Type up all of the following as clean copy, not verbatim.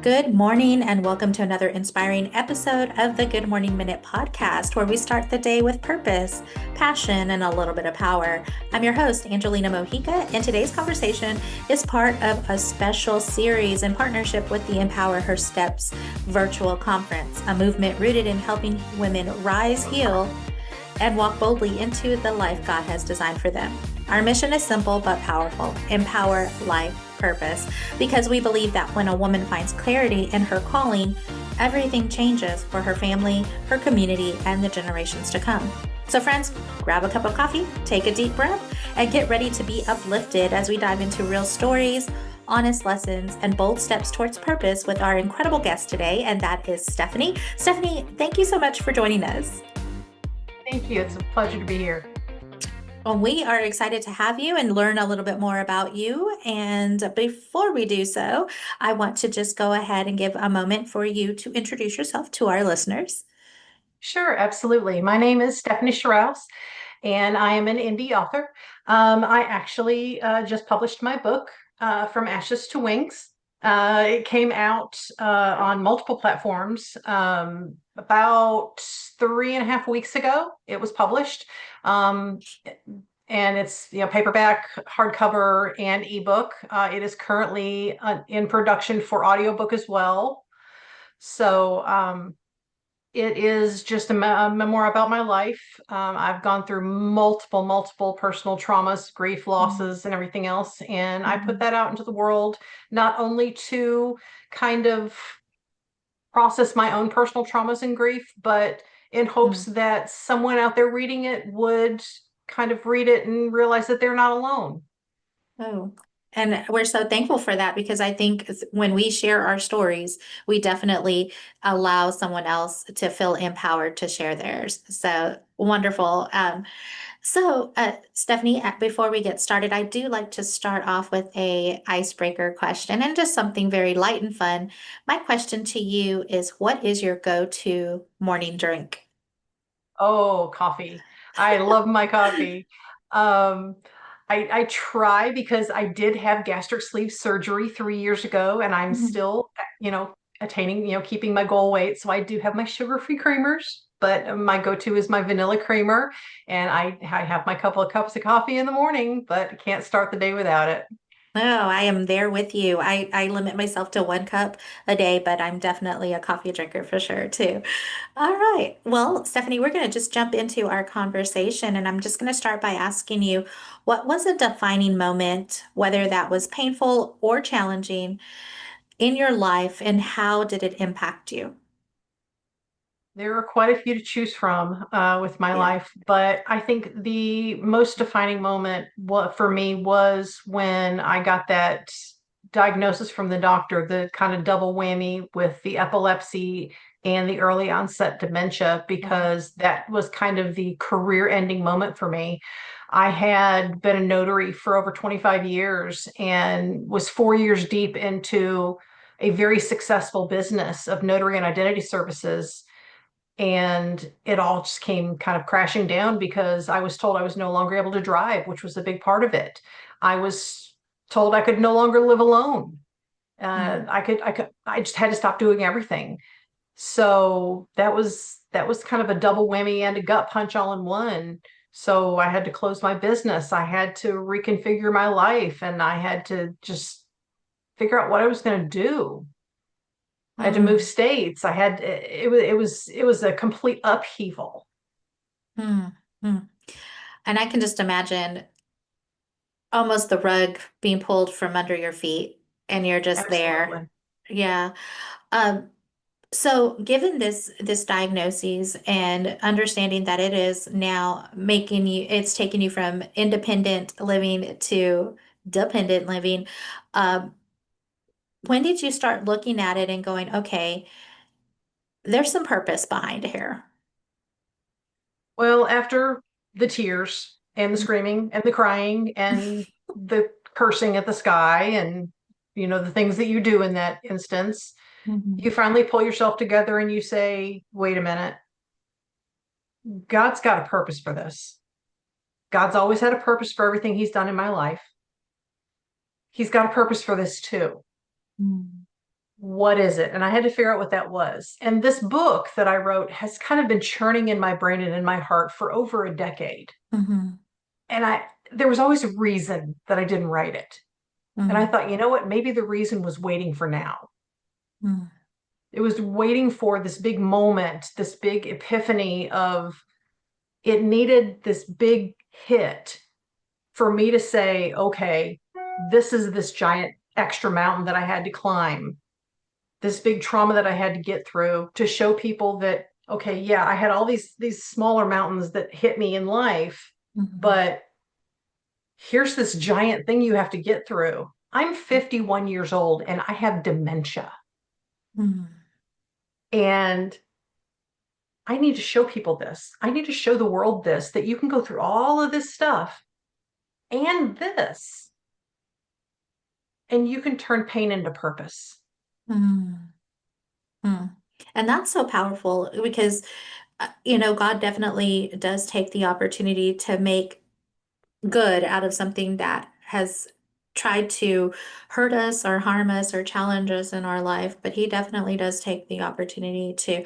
Good morning, and welcome to another inspiring episode of the Good Morning Minute podcast, where we start the day with purpose, passion, and a little bit of power. I'm your host, Angelina Mojica, and today's conversation is part of a special series in partnership with the Empower Her Steps virtual conference, a movement rooted in helping women rise, heal, and walk boldly into the life God has designed for them. Our mission is simple but powerful: empower life purpose, because we believe that when a woman finds clarity in her calling, everything changes for her family, her community, and the generations to come. So friends, grab a cup of coffee, take a deep breath, and get ready to be uplifted as we dive into real stories, honest lessons, and bold steps towards purpose with our incredible guest today, and that is Stephanie. Stephanie, thank you so much for joining us. Thank you. It's a pleasure to be here. Well, we are excited to have you and learn a little bit more about you. And before we do so, I want to just go ahead and give a moment for you to introduce yourself to our listeners. Sure, absolutely. My name is Stephanie Sherouse, and I am an indie author. I actually just published my book, From Ashes to Wings. It came out on multiple platforms about 3.5 weeks ago. It was published. Um, and it's paperback, hardcover, and ebook. It is currently in production for audiobook as well. So it is just a memoir about my life. I've gone through multiple personal traumas, grief, losses, and everything else. And I put Mhm. that out into the world, not only to kind of process my own personal traumas and grief, but in hopes Mhm. that someone out there reading it would kind of read it and realize that they're not alone. Oh, and we're so thankful for that, because I think when we share our stories, we definitely allow someone else to feel empowered to share theirs. So wonderful. Stephanie, before we get started, I do like to start off with a icebreaker question and just something very light and fun. My question to you is, what is your go-to morning drink? Oh, coffee. I love my coffee. Um, I try because I did have gastric sleeve surgery 3 years ago, and I'm Mhm. still, attaining, keeping my goal weight. So I do have my sugar-free creamers, but my go-to is my vanilla creamer, and I have my couple of cups of coffee in the morning, but I can't start the day without it. Oh, I am there with you. I limit myself to 1 cup a day, but I'm definitely a coffee drinker for sure too. All right. Well, Stephanie, we're going to just jump into our conversation, and I'm just going to start by asking you, what was a defining moment, whether that was painful or challenging, in your life, and how did it impact you? There are quite a few to choose from with my Yeah. life, but I think the most defining moment for me was when I got that diagnosis from the doctor, the kind of double whammy with the epilepsy and the early onset dementia, Wow. because that was kind of the career ending moment for me. I had been a notary for over 25 years and was 4 years deep into a very successful business of notary and identity services, and it all just came kind of crashing down because I was told I was no longer able to drive, which was a big part of it. I was told I could no longer live alone. Mm. I just had to stop doing everything. So that was kind of a double whammy and a gut punch all in one. So I had to close my business. I had to reconfigure my life, and I had to just figure out what I was going to do. I had to move Mm. states. It was a complete upheaval. Mm. Mm. And I can just imagine almost the rug being pulled from under your feet, and you're just there. Absolutely. Yeah. Um, So, given this diagnosis and understanding that it is now it's taking you from independent living to dependent living, um, when did you start looking at it and going, okay, there's some purpose behind here? Well, after the tears and the screaming and the crying and the cursing at the sky and the things that you do in that instance, Mhm. you finally pull yourself together and you say, "Wait a minute. God's got a purpose for this. God's always had a purpose for everything he's done in my life. He's got a purpose for this too. Mm. what is it? And I had to figure out what that was. And this book that I wrote has kind of been churning in my brain and in my heart for over a decade. Mm-hmm. And there was always a reason that I didn't write it. And I Mm-hmm. thought, you know what? Maybe the reason was waiting for now. It was waiting for this big moment, this big epiphany of it needed this big hit for me to say, okay, this is this giant extra mountain that I had to climb, this big trauma that I had to get through to show people that, okay, yeah, I had all these smaller mountains that hit me in life, Mm-hmm. but here's this giant thing you have to get through. I'm 51 years old and I have dementia. Mm-hmm. And I need to show people this. I need to show the world this, that you can go through all of this stuff and this, and you can turn pain into purpose. Mm-hmm. And that's so powerful because, God definitely does take the opportunity to make good out of something that has tried to hurt us or harm us or challenge us in our life. But He definitely does take the opportunity to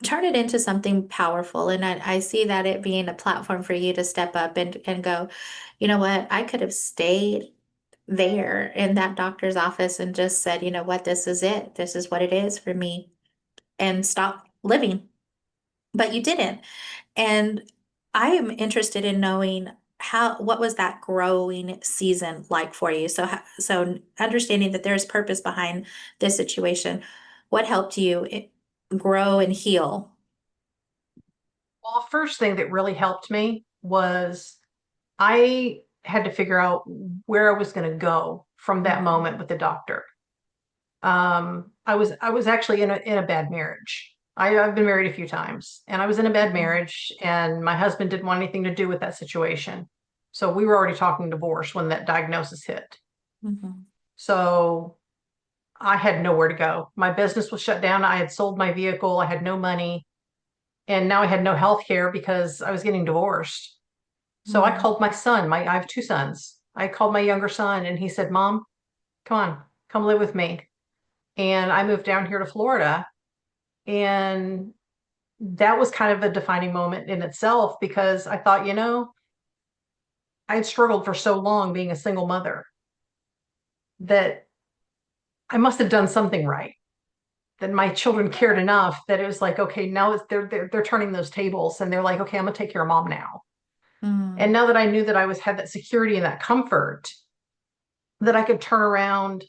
turn it into something powerful. And I see that it being a platform for you to step up and go, you know what, I could have stayed there in that doctor's office and just said, you know what, this is it. This is what it is for me and stop living. But you didn't. And I am interested in knowing what was that growing season like for you? So understanding that there's purpose behind this situation, what helped you grow and heal? Well, the first thing that really helped me was I had to figure out where I was going to go from that Mhm. moment with the doctor. I was actually in a bad marriage. I've been married a few times, and I was in a bad marriage, and my husband didn't want anything to do with that situation. So we were already talking divorce when that diagnosis hit. Mhm. So I had nowhere to go. My business was shut down. I had sold my vehicle. I had no money, and now I had no health care because I was getting divorced. So I Mhm. called my son. I have two sons. I called my younger son, and he said, "Mom, come on, come live with me." And I moved down here to Florida. And that was kind of a defining moment in itself because I thought, I had struggled for so long being a single mother that I must have done something right. That my children cared enough that it was like, okay, now they're turning those tables and they're like, okay, I'm gonna take care of mom now. And Mhm. now that I knew that I was had that security and that comfort, that I could turn around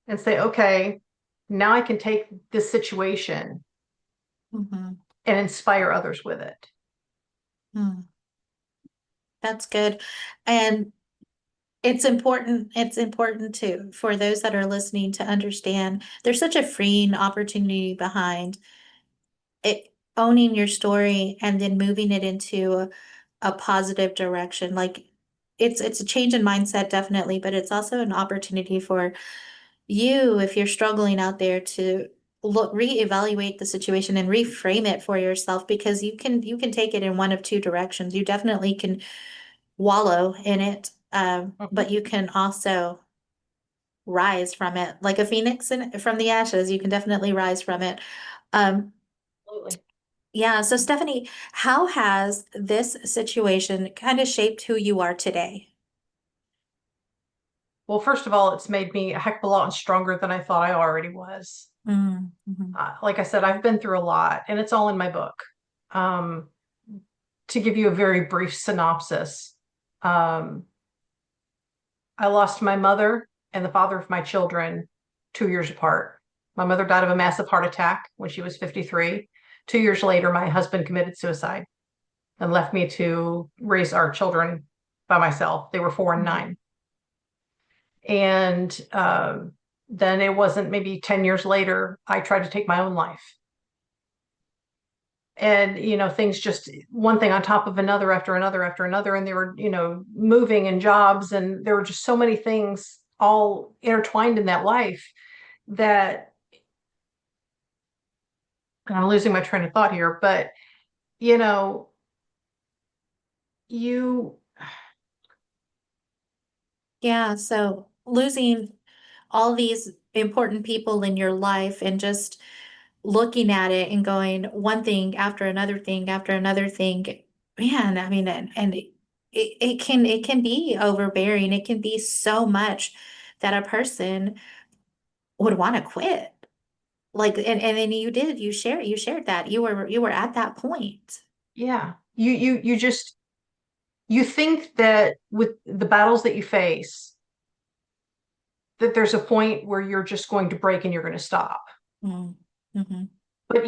and say, okay, now I can take this situation Mhm. and inspire others with it. Mhm. That's good. And it's important too for those that are listening to understand there's such a freeing opportunity behind it, owning your story and then moving it into a positive direction. Like it's a change in mindset, definitely, but it's also an opportunity for you, if you're struggling out there, to reevaluate the situation and reframe it for yourself because you can take it in one of two directions. You definitely can wallow in it, Mhm. but you can also rise from it like a phoenix from the ashes. You can definitely rise from it. Um, Absolutely. yeah. So Stephanie, how has this situation kind of shaped who you are today? Well, first of all, it's made me a heck of a lot stronger than I thought I already was. Mm-hmm. Like I said, I've been through a lot, and it's all in my book. Um, to give you a very brief synopsis, um, I lost my mother and the father of my children 2 years apart. My mother died of a massive heart attack when she was 53. 2 years later, my husband committed suicide and left me to raise our children by myself. They were 4 and 9. And then it wasn't maybe 10 years later, I tried to take my own life. And, things just one thing on top of another after another after another. And they were, moving and jobs. And there were just so many things all intertwined in that life that and I'm losing my train of thought here. But, you know, you, Yeah, so losing all these important people in your life and just looking at it and going one thing after another thing after another thing. Man, I mean, and it can be overbearing. It can be so much that a person would want to quit. Like, and then you shared that you were at that point. Yeah. You think that with the battles that you face, that there's a point where you're just going to break and you're going to stop. Mm. Mm-hmm. But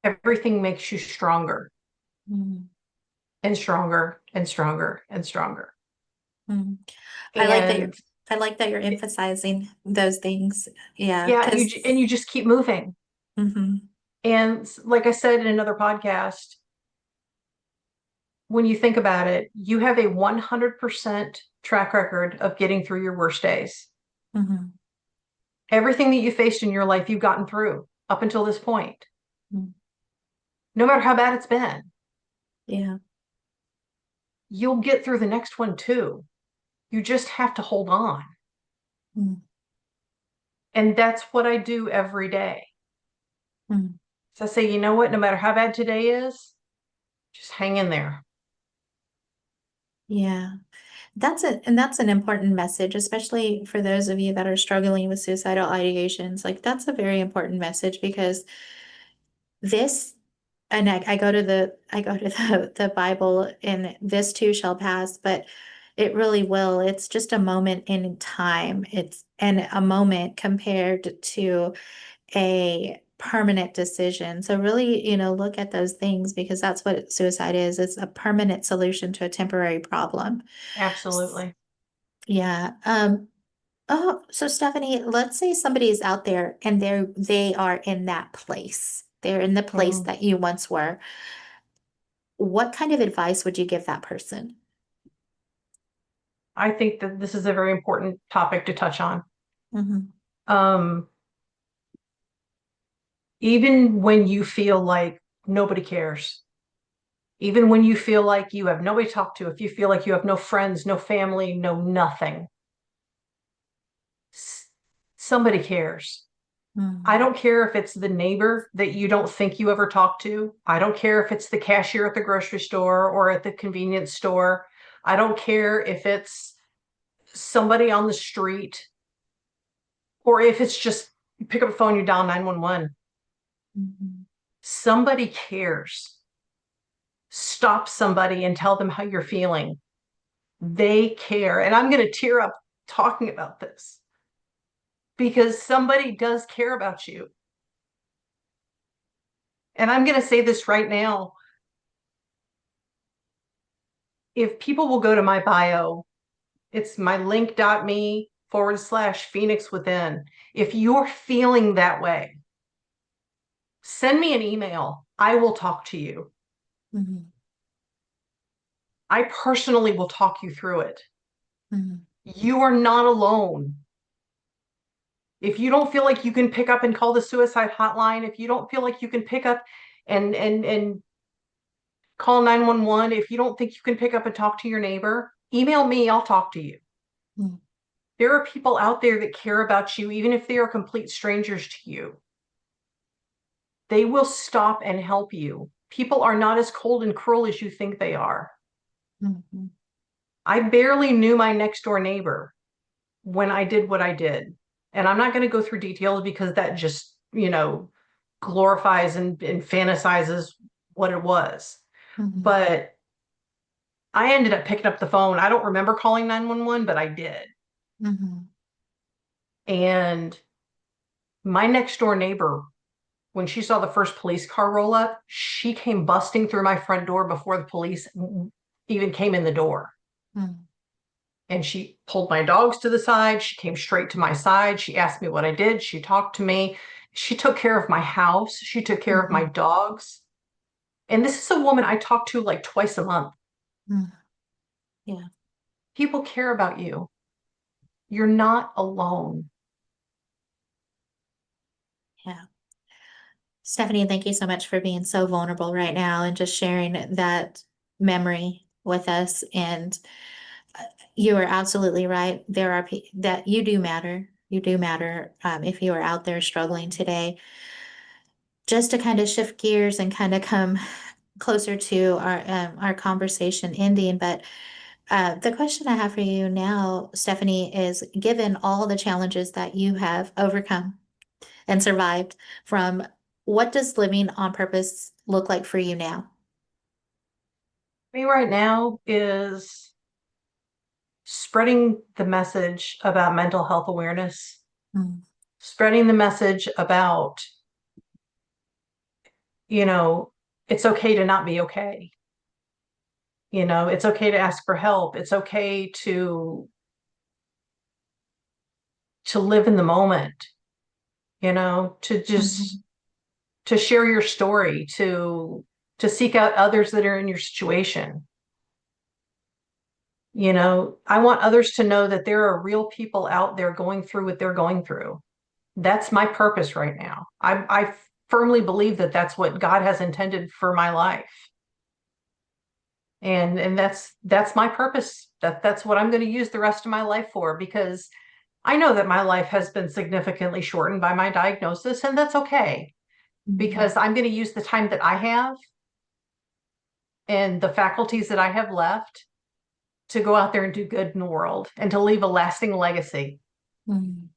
everything makes you stronger Mm-hmm. and stronger and stronger and stronger. Mm-hmm. I like that you're And I like that you're emphasizing those things. Yeah, yeah, because you just keep moving. mm-hmm. And like I said in another podcast, when you think about it, you have a 100% track record of getting through your worst days. Mm-hmm. Everything that you faced in your life, you've gotten through up until this point, Mm-hmm. no matter how bad it's been. Yeah. You'll get through the next one too. You just have to hold on. Mm-hmm. And that's what I do every day. Mm-hmm. So I say, you know what? No matter how bad today is, just hang in there. Yeah. That's an important message, especially for those of you that are struggling with suicidal ideations. Like that's a very important message because this, and I go to the Bible, and this too shall pass, but it really will. It's just a moment in time. It's and a moment compared to a permanent decision. So really, look at those things because that's what suicide is. It's a permanent solution to a temporary problem. Absolutely. Yeah. Oh, so Stephanie, let's say somebody is out there and they are in that place. They're in the place Mhm. that you once were. What kind of advice would you give that person? I think that this is a very important topic to touch on. Hmm. Um, Even when you feel like nobody cares, even when you feel like you have nobody to talk to, if you feel like you have no friends, no family, no nothing, somebody cares. I Mm. don't care if it's the neighbor that you don't think you ever talk to. I don't care if it's the cashier at the grocery store or at the convenience store. I don't care if it's somebody on the street or if it's just you pick up the phone, you dial 911. Mhm. Somebody cares. Stop somebody and tell them how you're feeling. They care. And I'm going to tear up talking about this because somebody does care about you. And I'm going to say this right now. If people will go to my bio, it's my link.me/Phoenix within. If you're feeling that way, send me an email. I will talk to you. Mhm. I personally will talk you through it. Mhm. You are not alone. If you don't feel like you can pick up and call the suicide hotline, if you don't feel like you can pick up and call 911, if you don't think you can pick up and talk to your neighbor, email me, I'll talk to you. Mhm. There are people out there that care about you, even if they are complete strangers to you. They will stop and help you. People are not as cold and cruel as you think they are. Mhm. I barely knew my next door neighbor when I did what I did. And I'm not going to go through details because that just, glorifies and fantasizes what it was. Mhm. But I ended up picking up the phone. I don't remember calling 911, but I did. Mhm. And my next door neighbor, when she saw the first police car roll up, she came busting through my front door before the police even came in the door. Mhm. And she pulled my dogs to the side. She came straight to my side. She asked me what I did. She talked to me. She took care of my house. She took care of my Mhm. dogs. And this is a woman I talk to like twice a month. Mhm. Yeah. People care about you. You're not alone. Yeah. Stephanie, thank you so much for being so vulnerable right now and just sharing that memory with us. And You are absolutely right. There are that you do matter. You do matter. If you are out there struggling today, just to kind of shift gears and kind of come closer to our conversation ending. But the question I have for you now, Stephanie, is given all the challenges that you have overcome and survived from, what does living on purpose look like for you now? Me right now is spreading the message about mental health awareness, Mm, spreading the message about, you know, it's okay to not be okay. It's okay to ask for help. It's okay to live in the moment, to just mhm, to share your story, to seek out others that are in your situation. I want others to know that there are real people out there going through what they're going through. That's my purpose right now. I firmly believe that that's what God has intended for my life. And that's my purpose. That's what I'm going to use the rest of my life for, because I know that my life has been significantly shortened by my diagnosis, and that's okay, mhm, because I'm going to use the time that I have and the faculties that I have left to go out there and do good in the world and to leave a lasting legacy. mhm,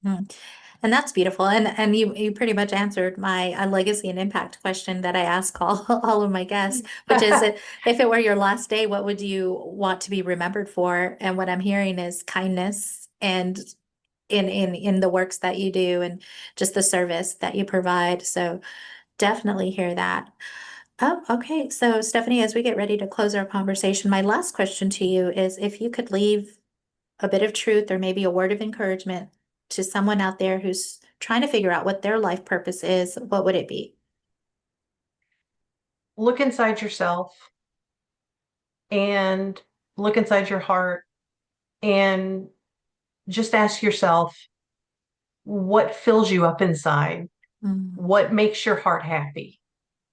mhm. And that's beautiful. And you pretty much answered my legacy and impact question that I ask all all of my guests, which is, if it were your last day, what would you want to be remembered for? And what I'm hearing is kindness, and in the works that you do, and just the service that you provide. So definitely hear that. Oh, okay. So Stephanie, as we get ready to close our conversation, my last question to you is, if you could leave a bit of truth or maybe a word of encouragement to someone out there who's trying to figure out what their life purpose is, what would it be? Look inside yourself and look inside your heart and just ask yourself, what fills you up inside? Mm, What makes your heart happy?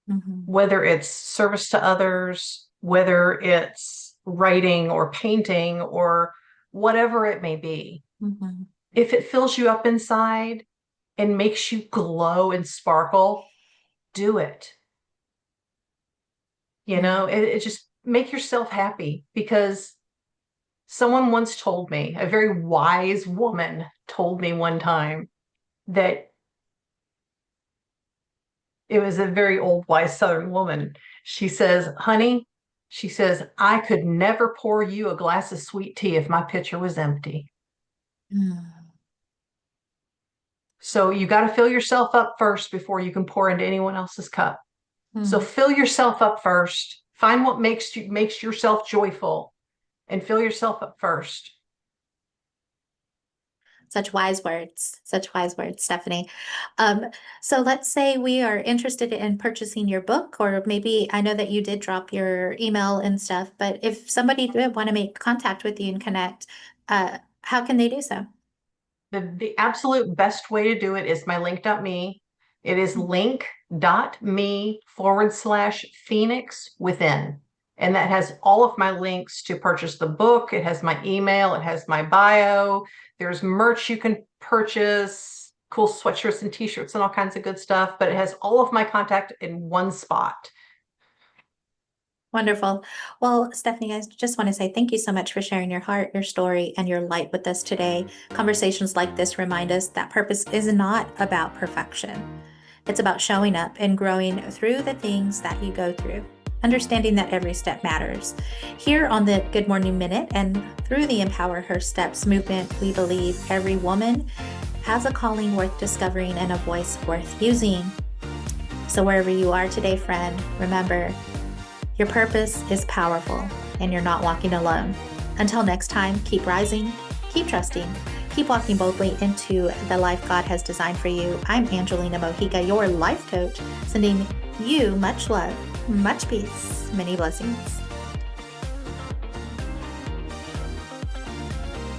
mhm, Whether it's service to others, whether it's writing or painting or whatever it may be. mhm, If it fills you up inside and makes you glow and sparkle, do it. mm, It just make yourself happy, because someone once told me, a very wise woman told me one time, that it was a very old, wise Southern woman. She says, honey, she says, I could never pour you a glass of sweet tea if my pitcher was empty. mm, So you got to fill yourself up first before you can pour into anyone else's cup. So mm. fill yourself up first. Find what makes yourself joyful and fill yourself up first. Such wise words, Stephanie. Um, so let's say we are interested in purchasing your book, or maybe I know that you did drop your email and stuff, but if somebody did want to make contact with you and connect, how can they do so? The absolute best way to do it is my link.me. It is link.me/Phoenix within. And that has all of my links to purchase the book. It has my email. It has my bio. There's merch you can purchase, cool sweatshirts and t-shirts and all kinds of good stuff. But it has all of my contact in one spot. Wonderful. Well, Stephanie, I just want to say thank you so much for sharing your heart, your story, and your light with us today. Conversations like this remind us that purpose is not about perfection. It's about showing up and growing through the things that you go through, understanding that every step matters. Here on the Good Morning Minute and through the Empower Her Steps movement, we believe every woman has a calling worth discovering and a voice worth using. So wherever you are today, friend, remember, your purpose is powerful, and you're not walking alone. Until next time, keep rising, keep trusting, keep walking boldly into the life God has designed for you. I'm Angelina Mojica, your life coach, sending you much love, much peace, many blessings.